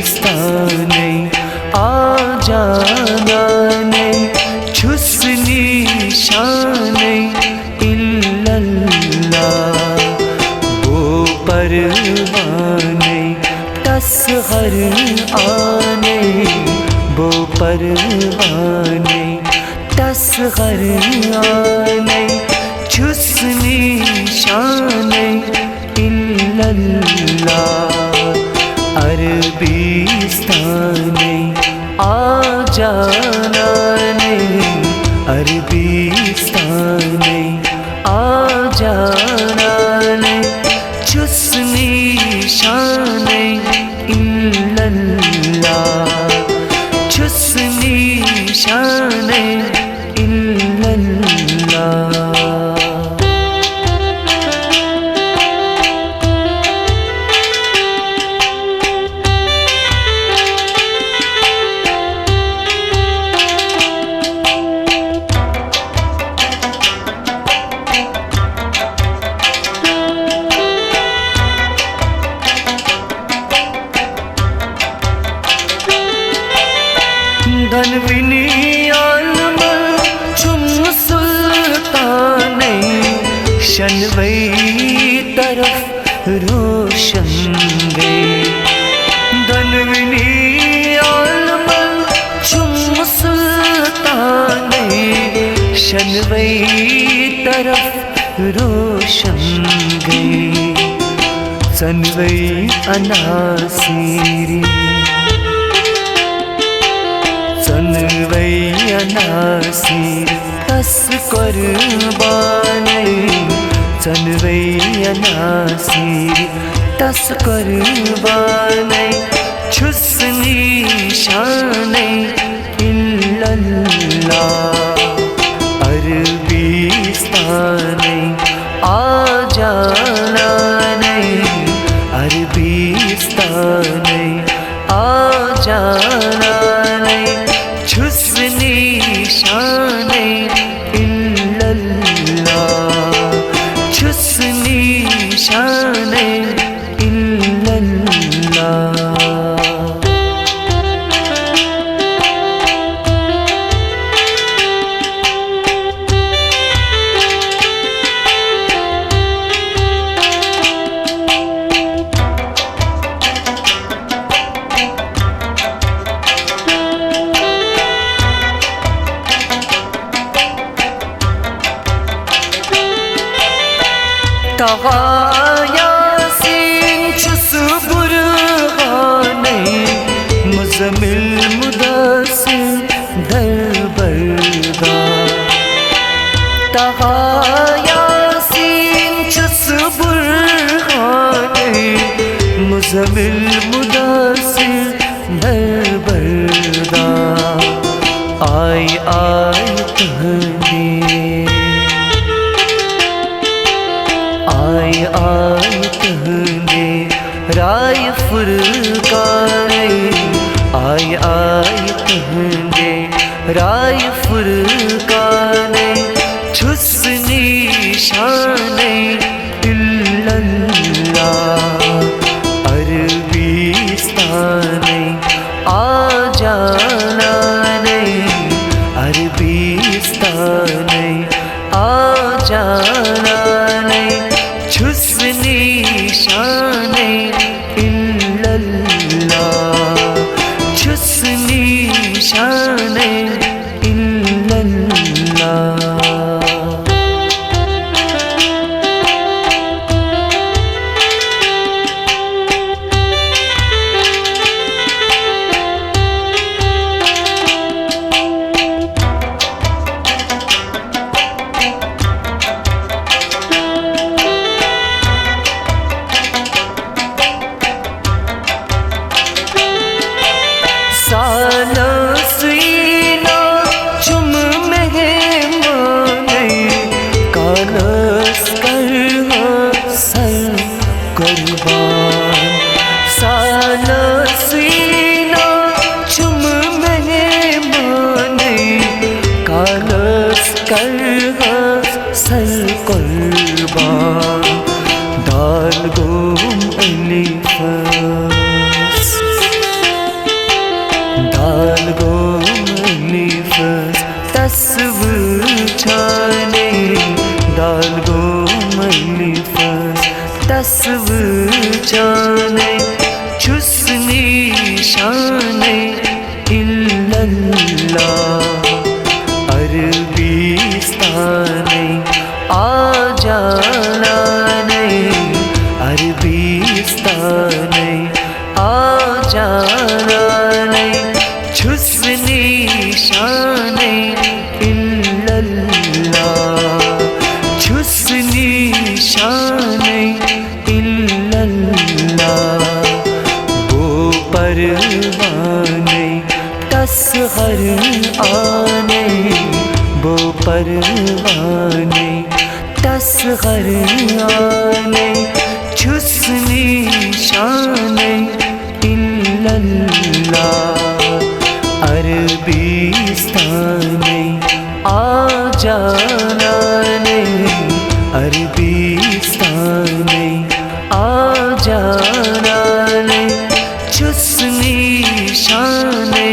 Arabistan'e acanane Çüsni şane illallah Bu परवाने तसहर आने वो परवाने तसहर आने छुस्नी शाने इल्लल्लाह अरबीस्ताने आजाना ने अरबीस्ताने आजाना ने छुस्नी शाने इल्लल्लाह छुस्नी शाने इल्लल्लाह धनविनी आलम चुम सुल्ताने शनवई तरफ रोशन गे धनविनी आलम चुम सुल्ताने शनवई तरफ रोशन गे सनवई अनासीरी सनवैया नासिर तस कुर्बाने सनवैया नासिर तस कुर्बाने छुस्नी शाने इल्लल्लाह अरबीस्ताने आजाना ने अरबीस्ताने आजाना छुस्नी शाने इल्लल्लाह छुस्नी शाने इल्लल्लाह यासीन छुस बुरहाने मुज़म्मिल मुदस्सिर दरबरदा यासीन छुस बुरहाने मुज़म्मिल मुदस्सिर दरबरदा आई आई कहने आई आई कहने राय फुरकाने आई आई कहने राय फुरकाने छुस्नी शाने इल्लल्लाह अरबीस्ताने आजाना ने अरबीस्ताने आजाना छुस्नी शाने इल्लल्लाह छुस्नी शाने इल्लल्लाह साना सीना अलिफ तस्व जाने चुस्नी शाने इल्लल्लाह अरबीस्ताने आ जाना नहीं अरबीस्ताने आ जाना नहीं चुस्नी शाने इल्लल्लाह चुस्नी शाने इल्लल्लाह वो परवाने तस्हर आने वो परवाने तस्हर आने चुस्नी शाने इल्लल्लाह अरबीस्ताने आ जाना नहीं अरबीस्ताने आ जाना नहीं चुस्नी शाने